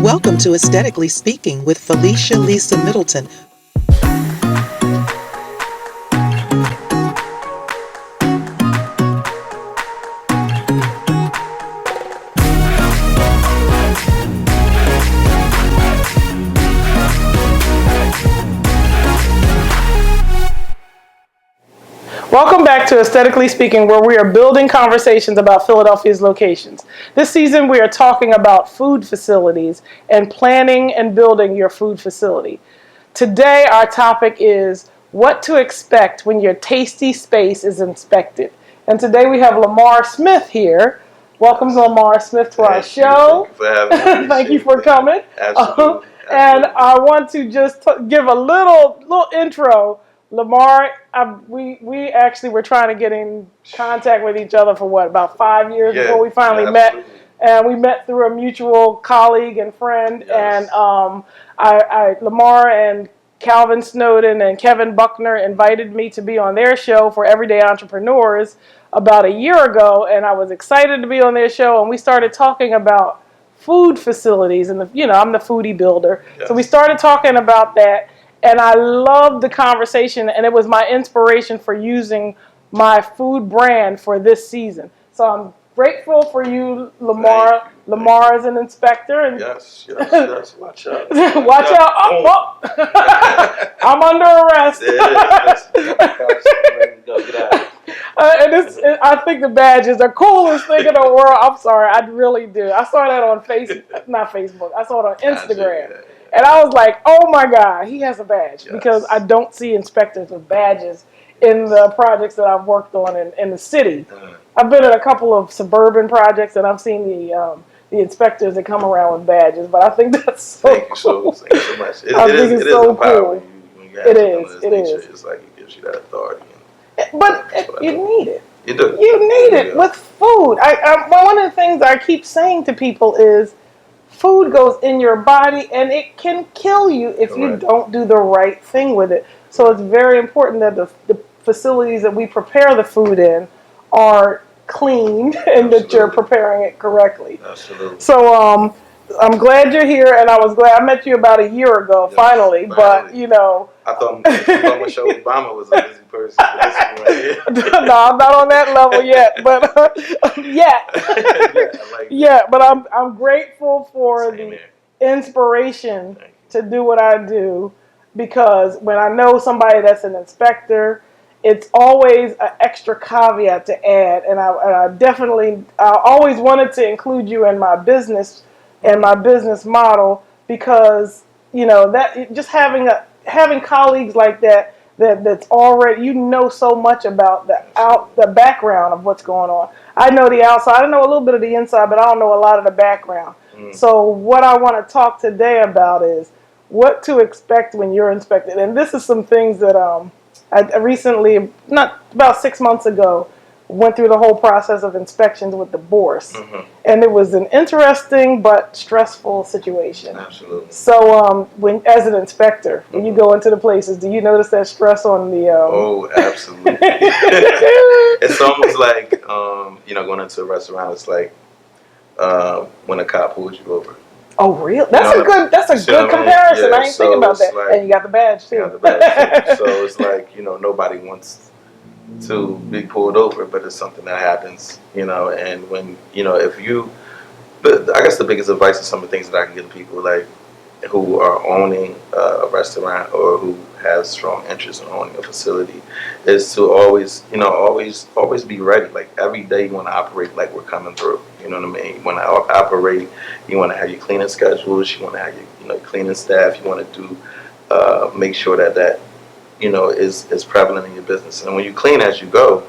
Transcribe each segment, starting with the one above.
Welcome to Aesthetically Speaking with Felicia Lisa Middleton. Welcome back to Aesthetically Speaking, where we are building conversations about Philadelphia's locations. This season, we are talking about food facilities and planning and building your food facility. Today, our topic is what to expect when your tasty space is inspected. And today we have Lamar Smith here. Welcome, Lamar Smith, to our show. Thank you for having me. Thank you for coming. Absolutely. And I want to just give a little intro. Lamar, we actually were trying to get in contact with each other for about 5 years before we finally met. And we met through a mutual colleague and friend. Yes. And Lamar and Calvin Snowden and Kevin Buckner invited me to be on their show for Everyday Entrepreneurs about a year ago. And I was excited to be on their show. And we started talking about food facilities. And, I'm the foodie builder. Yes. So we started talking about that. And I loved the conversation, and it was my inspiration for using my food brand for this season. So I'm grateful for you, Lamar. Lamar is an inspector. And yes. Watch out. Watch out. Oh. I'm under arrest. I think the badge is the coolest thing in the world. I'm sorry, I really do. I saw that on not Facebook. I saw it on Instagram. And I was like, oh my God, he has a badge. Yes. Because I don't see inspectors with badges in the projects that I've worked on in the city. I've been in a couple of suburban projects and I've seen the inspectors that come around with badges, but I think that's so cool. Thank you so much. It is so cool. It is. It's like it gives you that authority. But you need it. You do. You need it with food. One of the things I keep saying to people is, food goes in your body and it can kill you if you don't do the right thing with it. So it's very important that the facilities that we prepare the food in are clean and that you're preparing it correctly. Absolutely. So I'm glad you're here, and I was glad I met you about a year ago, finally. But I thought Michelle Obama was a busy person. No, I'm not on that level yet, but but I'm grateful for the inspiration to do what I do, because when I know somebody that's an inspector, it's always an extra caveat to add, and I always wanted to include you in my business and my business model, because that just having colleagues like that's already, so much about the background of what's going on. I know the outside, I know a little bit of the inside, but I don't know a lot of the background. So what I want to talk today about is what to expect when you're inspected. And this is some things that I recently, not about 6 months ago, went through the whole process of inspections with the bourse. And it was an interesting but stressful situation. Absolutely. So as an inspector, when you go into the places, do you notice that stress on the... Oh, absolutely. It's almost like, going into a restaurant, it's like when a cop pulls you over. Oh, really? That's a good comparison. I ain't thinking about that. Like, and you got the badge, too. So it's like, nobody wants to be pulled over, but it's something that happens, and when, I guess the biggest advice is some of the things that I can give people, like, who are owning a restaurant or who have strong interest in owning a facility, is to always be ready. Like, every day you want to operate like we're coming through. You know what I mean? You want to operate, you want to have your cleaning schedules, you want to have your cleaning staff, you want to do make sure that is prevalent in your business. And when you clean as you go,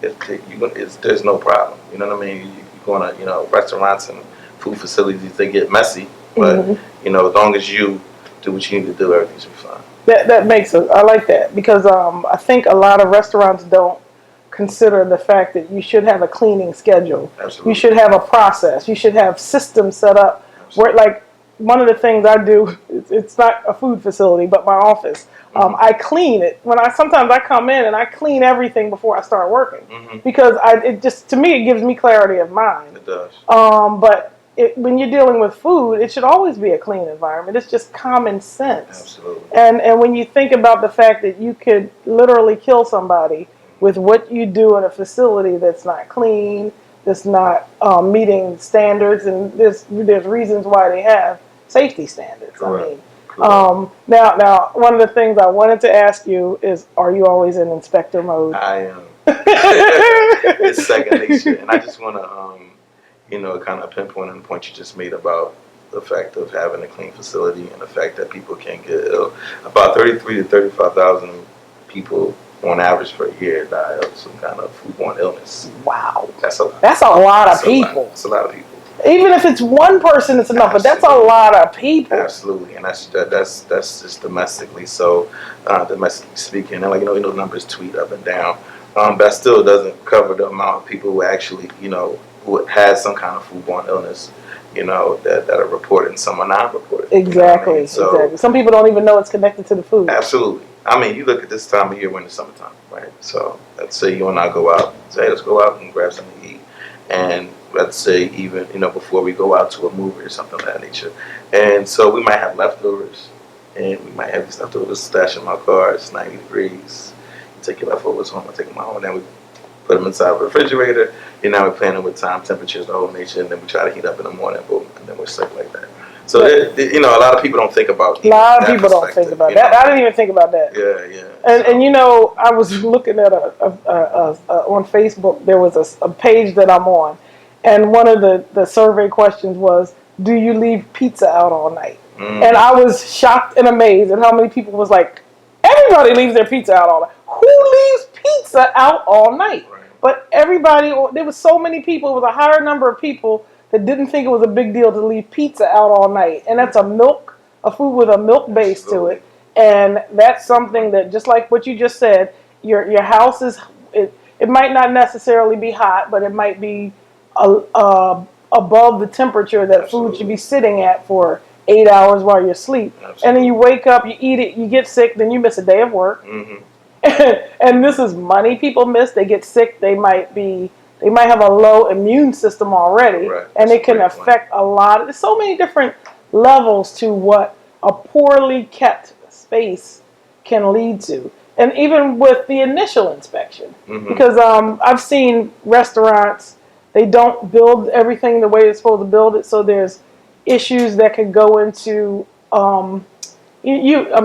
there's no problem. You know what I mean? You go on restaurants and food facilities, they get messy, but as long as you do what you need to do, everything's fine. That makes it. I like that, because I think a lot of restaurants don't consider the fact that you should have a cleaning schedule. Absolutely. You should have a process. You should have systems set up. Where, like, one of the things I do, it's not a food facility, but my office. I clean it. Sometimes I come in and I clean everything before I start working, because to me it gives me clarity of mind. It does. But when you're dealing with food, it should always be a clean environment. It's just common sense. Absolutely. And when you think about the fact that you could literally kill somebody with what you do in a facility that's not clean, that's not meeting standards, and there's reasons why they have safety standards. Correct. I mean, now, one of the things I wanted to ask you is, are you always in inspector mode? I am. It's second nature, and I just want to, kind of pinpoint on the point you just made about the fact of having a clean facility and the fact that people can get ill. About 33 to 35,000 people on average per year die of some kind of foodborne illness. Wow, That's a lot. That's a lot of people. That's a lot of people. Even if it's one person, it's enough. Absolutely. But that's a lot of people. Absolutely, and that's just domestically. So, domestically speaking, and those numbers tweet up and down. That still doesn't cover the amount of people who actually, who had some kind of foodborne illness, that are reported and some are not reported. Exactly. I mean? So, exactly. Some people don't even know it's connected to the food. Absolutely. I mean, you look at this time of year when it's summertime, right? So let's say you and I go out. Say, let's go out and grab something to eat. And let's say even, before we go out to a movie or something of that nature. And so we might have leftovers. And we might have these leftovers stashed in my car. It's 90 degrees. You take your leftovers home. I take them home. And then we put them inside the refrigerator. Now we're planning with time, temperatures, the whole nature. And then we try to heat up in the morning. Boom. And then we're stuck like that. So, a lot of people don't think about a lot of people don't think about that. I didn't even think about that. Yeah. And I was looking at on Facebook, there was a page that I'm on, and one of the survey questions was, do you leave pizza out all night? And I was shocked and amazed at how many people was like, everybody leaves their pizza out all night. Who leaves pizza out all night? Right. But everybody, there was so many people, it was a higher number of people that didn't think it was a big deal to leave pizza out all night. And that's a food with a milk base to it. And that's something that, just like what you just said, your house is, it might not necessarily be hot, but it might be above the temperature that food should be sitting at for 8 hours while you're asleep. Absolutely. And then you wake up, you eat it, you get sick, then you miss a day of work. Mm-hmm. And this is money people miss. They get sick, they might have a low immune system already, right. And it can affect a lot. There's so many different levels to what a poorly kept space can lead to. And even with the initial inspection, because I've seen restaurants, they don't build everything the way it's supposed to build it, so there's issues that can go into, I'm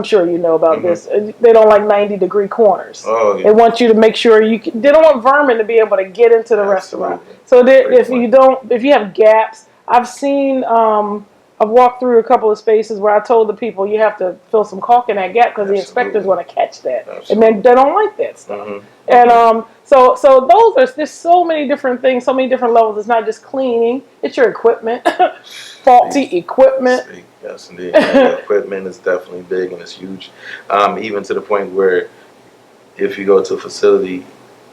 sure you know about this. They don't like 90-degree corners. Oh, yeah. They want you to make sure they don't want vermin to be able to get into the restaurant. So if you have gaps, I've walked through a couple of spaces where I told the people you have to fill some caulk in that gap because the inspectors want to catch that. Absolutely. And then they don't like that stuff. And so there's so many different things, so many different levels. It's not just cleaning, it's your equipment, faulty equipment. Yes, indeed. The equipment is definitely big and it's huge. Even to the point where if you go to a facility,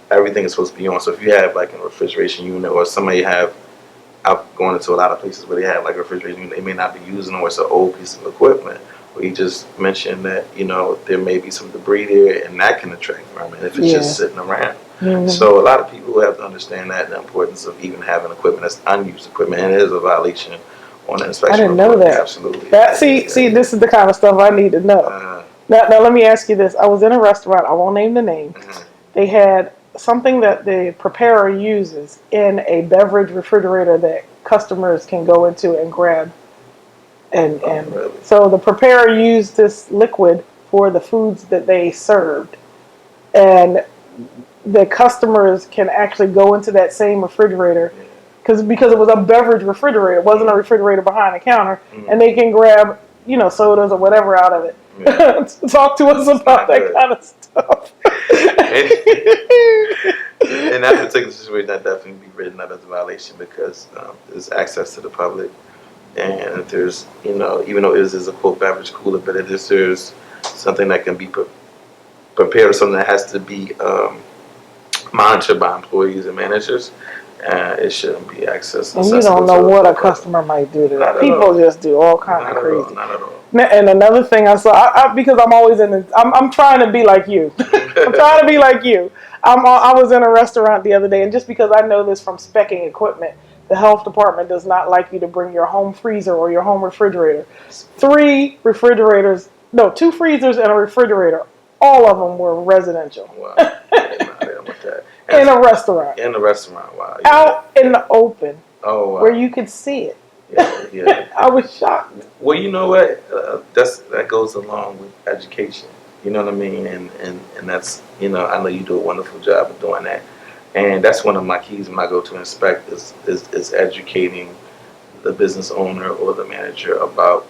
everything is supposed to be on. So if you have like a refrigeration unit or somebody I've gone into a lot of places where they have like a refrigeration unit, they may not be using or it's an old piece of equipment. Where you just mentioned that, there may be some debris there and that can attract vermin if it's just sitting around. Mm-hmm. So a lot of people have to understand that, the importance of even having equipment that's unused equipment, and it is a violation on the inspection. I didn't know that. Absolutely. See, this is the kind of stuff I need to know. Now, let me ask you this. I was in a restaurant. I won't name the name. They had something that the preparer uses in a beverage refrigerator that customers can go into and grab. And really? So the preparer used this liquid for the foods that they served. And the customers can actually go into that same refrigerator because it was a beverage refrigerator. It wasn't a refrigerator behind the counter. And they can grab, sodas or whatever out of it. Yeah. Talk to us about that kind of stuff. In that particular situation, that definitely be written up as a violation because there's access to the public. And if there's, even though it is a quote beverage cooler, but if there's something that can be prepared or something that has to be monitored by employees and managers, it shouldn't be accessed. And you don't know what a customer might do to that. People just do all kinds of crazy. Not at all. And another thing I saw, because I'm always I'm trying to be like you. I'm trying to be like you. I was in a restaurant the other day, and just because I know this from speccing equipment, the health department does not like you to bring your home freezer or your home refrigerator. 2 freezers and a refrigerator. All of them were residential. Wow. I didn't want that. In a restaurant. In a restaurant, wow. Yeah. Out in the open. Oh, wow. Where you could see it. Yeah. I was shocked. Well, you know what? That goes along with education. You know what I mean? And that's, I know you do a wonderful job of doing that. And that's one of my keys when I go to inspect is educating the business owner or the manager about,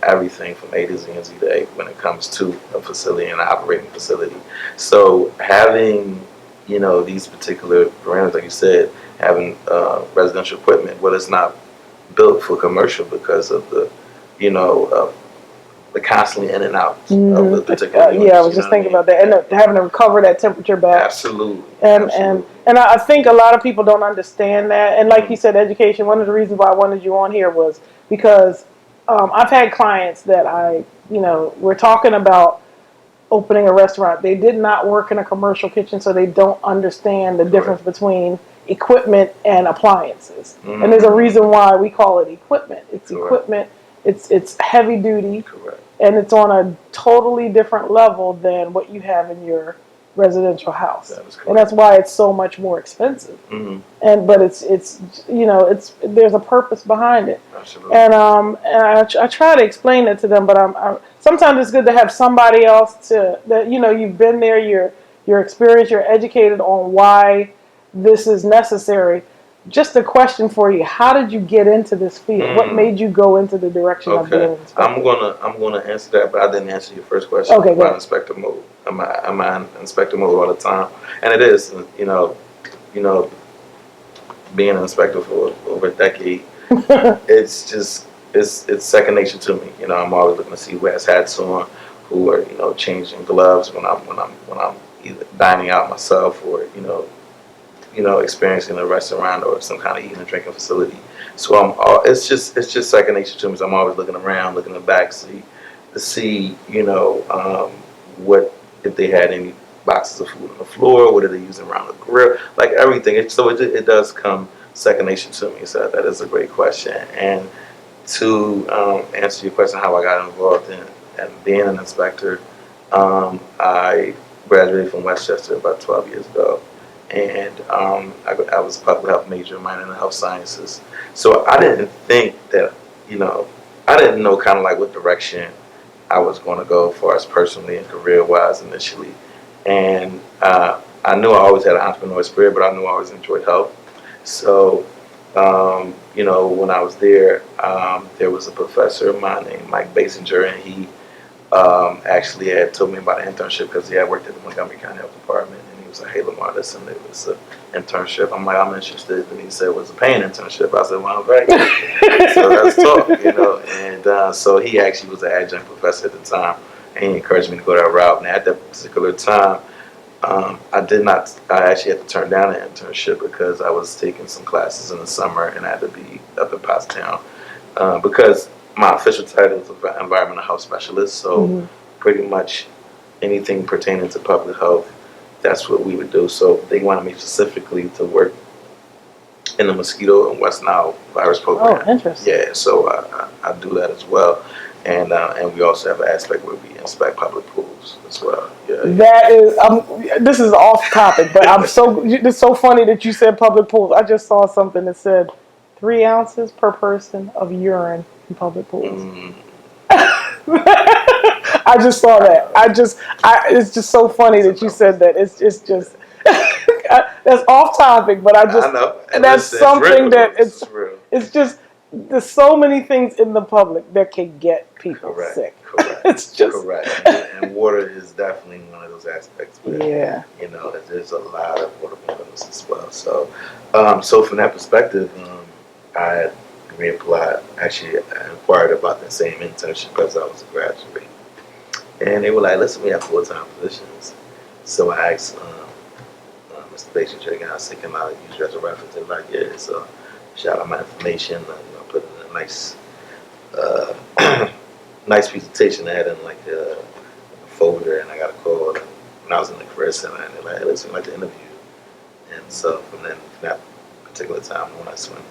everything from A to Z and Z to A when it comes to a facility and an operating facility. So having, these particular parameters, like you said, having residential equipment, well, it's not built for commercial because of the, the constantly in and out of the particular units, I was just thinking about that, and having to recover that temperature back. Absolutely. And I think a lot of people don't understand that. And like you said, education. One of the reasons why I wanted you on here was because I've had clients that we're talking about opening a restaurant. They did not work in a commercial kitchen, so they don't understand the difference between equipment and appliances. Mm-hmm. And there's a reason why we call it equipment. It's equipment. It's heavy duty. Correct. And it's on a totally different level than what you have in your residential house. And that's why it's so much more expensive. Mm-hmm. But it's there's a purpose behind it. Absolutely. And I try to explain it to them, but I'm sometimes it's good to have somebody else that you've been there, you're experienced, you're educated on why this is necessary. Just a question for you: how did you get into this field? What made you go into the direction of being an inspector? I'm gonna answer that, but I didn't answer your first question. Okay, about inspector mode. Am I in inspector mode all the time? And it is, being an inspector for over a decade. It's second nature to me. I'm always looking to see who has hats on, who are changing gloves when I'm either dining out myself or experiencing a restaurant or some kind of eating and drinking facility. So it's just second nature to me. So I'm always looking around, looking in the back seat to see, what if they had any boxes of food on the floor, what are they using around the grill, like everything. It does come second nature to me. So that is a great question. And to answer your question, how I got involved in being an inspector, I graduated from Westchester about 12 years ago. And I was a public health major, minor in health sciences. So I didn't think that, I didn't know kind of like what direction I was going to go as far as personally and career-wise initially. And I knew I always had an entrepreneurial spirit, but I knew I always enjoyed health. So, when I was there was a professor of mine named Mike Basinger, and he actually had told me about an internship because he had worked at the Montgomery County Health Department. He was like, "Hey, Lamar, listen, it was an internship." I'm like, "I'm interested." And he said, "It was a paying internship." I said, "Well, I'm very good." So let's talk, And so he actually was an adjunct professor at the time, and he encouraged me to go that route. And at that particular time, I actually had to turn down an internship because I was taking some classes in the summer and I had to be up in Pottstown because my official title is environmental health specialist. So pretty much anything pertaining to public health, that's what we would do. So they wanted me specifically to work in the mosquito and West Nile virus program. Oh, interesting. Yeah, so I do that as well. And we also have an aspect where we inspect public pools as well. Yeah. That is, this is off topic, but it's so funny that you said public pools. I just saw something that said 3 ounces per person of urine in public pools. I just saw that. It's just so funny that you said that. It's just that's off topic, but I know. And that's something that it's just there's so many things in the public that can get people sick. Correct. It's just correct. And water is definitely one of those aspects. Where, there's a lot of waterborne illness as well. So, so from that perspective, I reapplied. Actually, I inquired about the same internship because I was a graduate. And they were like, "Listen, we have full-time positions." So I asked Mr. Basinger again, I said, "Can I use you as a reference?" They were like, "Yeah." So shout out my information. Put in a nice, nice presentation. I had in like a folder, and I got a call. And I was in the career center, and they're like, "Hey, listen, we'd like to interview you." And so from that particular time on, that's when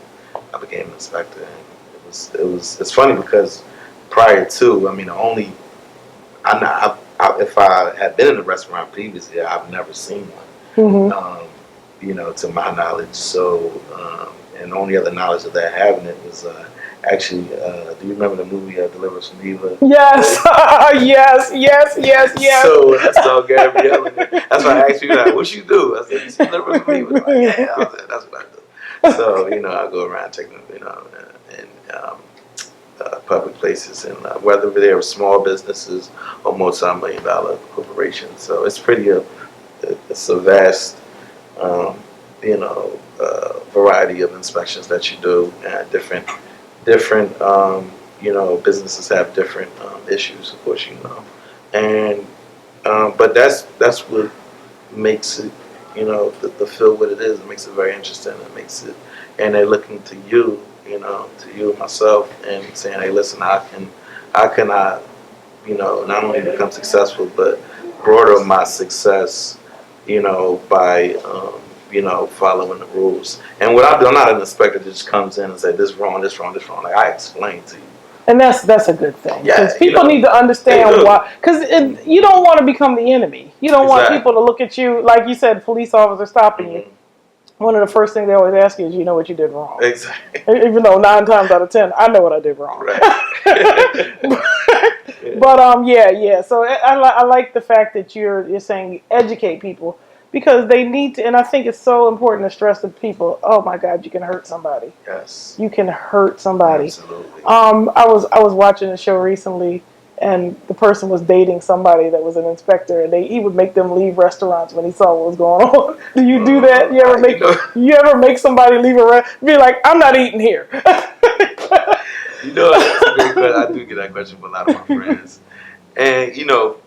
I became an inspector, and it's funny because prior to, I mean, the only if I had been in a restaurant previously, I've never seen one. To my knowledge. So, and the only other knowledge that I have in it was actually, do you remember the movie Deliverance from Eva? Yes, yes. So I saw Gabrielle in it. That's why I asked you, like, what you do? I said, you see Deliverance from Eva? Like, yeah, I said, that's what I do. So, I go around taking, in public places, and whether they are small businesses or multi-million-dollar corporations. So it's it's a vast, variety of inspections that you do, and different, businesses have different issues, of course, and but that's what makes it, the field what it is. It makes it very interesting. It makes it, and they're looking to you, to you and myself, and saying, hey, listen, how can I, not only become successful, but broaden my success, by following the rules. And what I do, I'm not an inspector that just comes in and say this wrong, this wrong, this wrong. Like, I explain to you. And that's a good thing, because Yeah, people need to understand why. Because you don't want to become the enemy. You don't want people to look at you, like you said, police officer stopping you. One of the first things they always ask you is, you know what you did wrong. Exactly. Even though 9 times out of 10, I know what I did wrong. Right. But yeah. So I like the fact that you're saying educate people, because they need to, and I think it's so important to stress to people. Oh my God, you can hurt somebody. Yes. You can hurt somebody. Absolutely. I was watching a show recently, and the person was dating somebody that was an inspector, and he would make them leave restaurants when he saw what was going on. Do you do that? You ever make somebody leave a restaurant? Be like, I'm not eating here. That's a great question. I do get that question from a lot of my friends. And,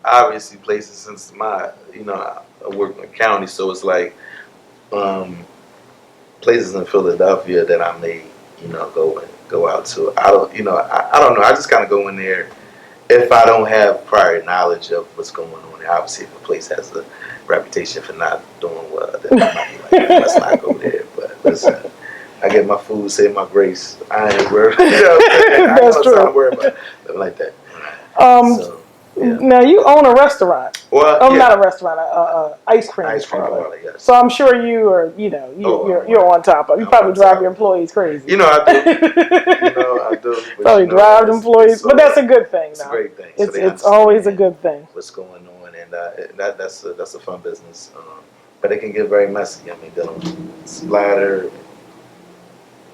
obviously places, since I work in the county, so it's like places in Philadelphia that I may, go out to. I don't know. I just kind of go in there if I don't have prior knowledge of what's going on. Obviously, if a place has a reputation for not doing well, then I might be like, let's not go there. But listen, I get my food, say my grace. I ain't worried. That's true. I'm worried about it like that. Yeah. Now you own a restaurant. Well, not a restaurant, ice cream parlor. Yes. So I'm sure you are, you're on top of. You probably drive your employees crazy. I do. I do. Probably drive employees, but that's a good thing. It's a great thing. It's always a good thing. What's going on, and that's a fun business, but it can get very messy. I mean, dealing with splatter,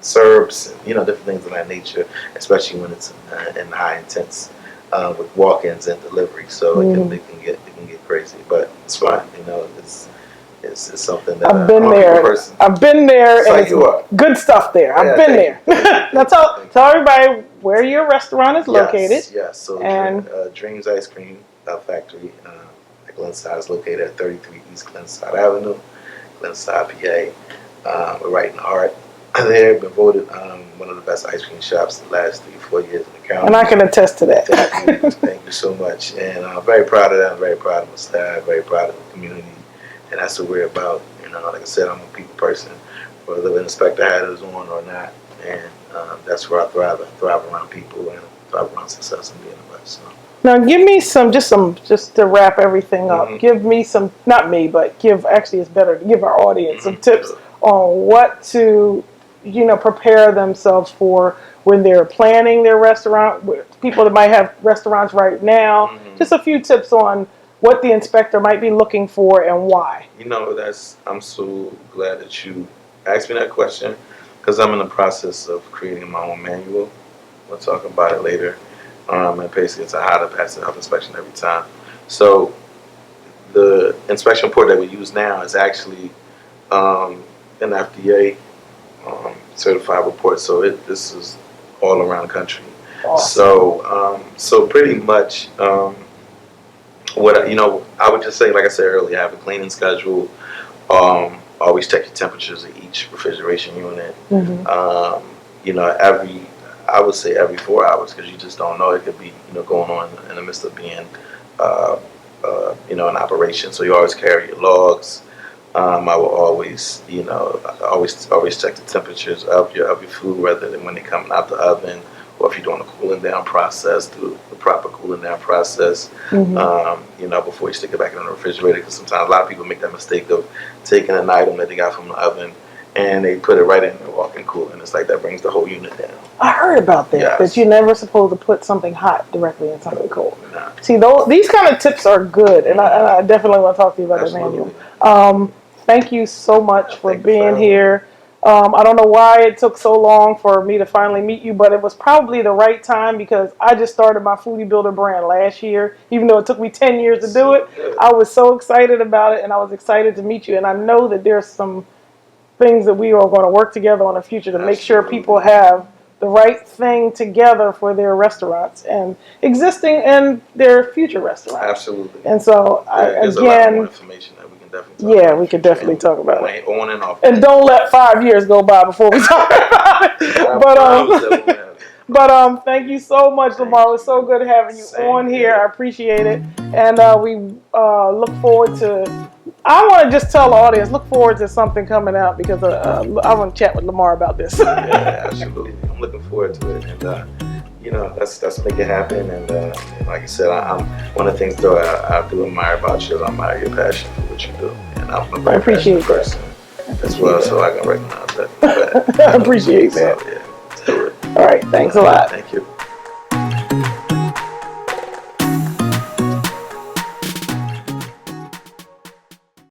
syrups, and different things of that nature, especially when it's in high intense. With walk-ins and delivery, so it can get crazy, but it's fine. It's something that I've been there, and it's good stuff there. I've been there. Now tell everybody where your restaurant is located. Yes. So Dreams Ice Cream Factory at Glenside is located at 33 East Glenside Avenue, Glenside, PA. We're right in the heart. They've been voted one of the best ice cream shops in the last 3-4 years in the county. And I can attest to that. Thank you so much. And I'm very proud of that. I'm very proud of my staff, very proud of the community. And that's what we're about. Like I said, I'm a people person, whether the inspector hat is on or not. And that's where I thrive. I thrive around people and thrive around success and being the best. So. Now give me just to wrap everything up, give me some, not me, but it's better to give our audience some tips on what to prepare themselves for when they're planning their restaurant. People that might have restaurants right now, just a few tips on what the inspector might be looking for and why. I'm so glad that you asked me that question, because I'm in the process of creating my own manual. We'll talk about it later. And basically it's how to pass the health inspection every time. So the inspection report that we use now is actually an FDA certified report, so this is all around the country. Awesome. So pretty much what I would just say, like I said earlier, I have a cleaning schedule. Always check your temperatures of each refrigeration unit. I would say every 4 hours, because you just don't know. It could be going on in the midst of being in operation. So you always carry your logs. I will always, always check the temperatures of your food, rather than when they're coming out the oven, or if you're doing a cooling down process, do the proper cooling down process, before you stick it back in the refrigerator. Because sometimes a lot of people make that mistake of taking an item that they got from the oven and they put it right in their walk-in cooler, and it's like that brings the whole unit down. I heard about that. Yes. That you're never supposed to put something hot directly in something cold. Nah. See, these kind of tips are good, and I definitely want to talk to you about that, Manuel. Thank you so much for being here. I don't know why it took so long for me to finally meet you, but it was probably the right time, because I just started my Foodie Builder brand last year. Even though it took me 10 years to do it, I was so excited about it, and I was excited to meet you. And I know that there's some things that we are going to work together on in the future to make sure people have the right thing together for their restaurants and existing and their future restaurants. Absolutely. And so, there's a lot more information that we can definitely talk about. We could definitely talk about it. On and off. And don't let 5 years go by before we talk about it. But thank you so much, Lamar. It was so good having you on here. I appreciate it. And we look forward to, I want to just tell the audience, look forward to something coming out, because I want to chat with Lamar about this. Yeah, absolutely. I'm looking forward to it. And, let's make it happen. And like I said, I'm one of the things though I do admire about you is I admire your passion for what you do. And I'm a very passionate person as well, so I can recognize that. I appreciate that. So, yeah, let's do it. All right, thanks a lot. Thank you.